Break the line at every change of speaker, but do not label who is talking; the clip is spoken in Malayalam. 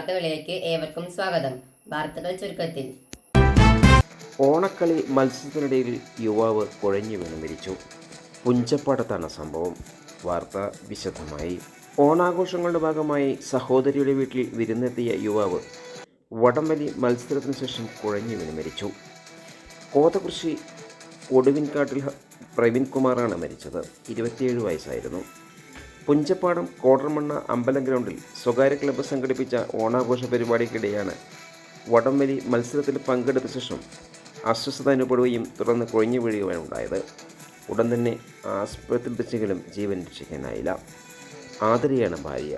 വാർത്തകളിലേക്ക് ഏവർക്കും സ്വാഗതം. വാർത്തകൾ ചുരുക്കത്തിൽ.
ഓണക്കളി മത്സരത്തിനിടയിൽ യുവാവ് കുഴഞ്ഞു വീണ് മരിച്ചു. പുഞ്ചപ്പാടത്താണ് സംഭവം. വാർത്ത വിശദമായി. ഓണാഘോഷങ്ങളുടെ ഭാഗമായി സഹോദരിയുടെ വീട്ടിൽ വിരുന്നെത്തിയ യുവാവ് വടംവലി മത്സരത്തിന് ശേഷം കുഴഞ്ഞു വീണ് മരിച്ചു. കോതകൃഷി ഒടുവിൻകാട്ടിൽ പ്രവീൺ കുമാറാണ് മരിച്ചത്. 27 വയസ്സായിരുന്നു. പുഞ്ചപ്പാടം കോടർമണ്ണ അമ്പലം ഗ്രൗണ്ടിൽ സ്വകാര്യ ക്ലബ്ബ് സംഘടിപ്പിച്ച ഓണാഘോഷ പരിപാടിക്കിടെയാണ് വടംവലി മത്സരത്തിൽ പങ്കെടുത്ത ശേഷം അസ്വസ്ഥത അനുഭവപ്പെടുകയും തുടർന്ന് കുഴഞ്ഞു വീഴുകയാണ് ഉണ്ടായത്. ഉടൻ തന്നെ ആസ്പത്രിയിൽ എത്തിച്ചെങ്കിലും ജീവൻ രക്ഷിക്കാനായില്ല. ആതിരയാണ് ഭാര്യ.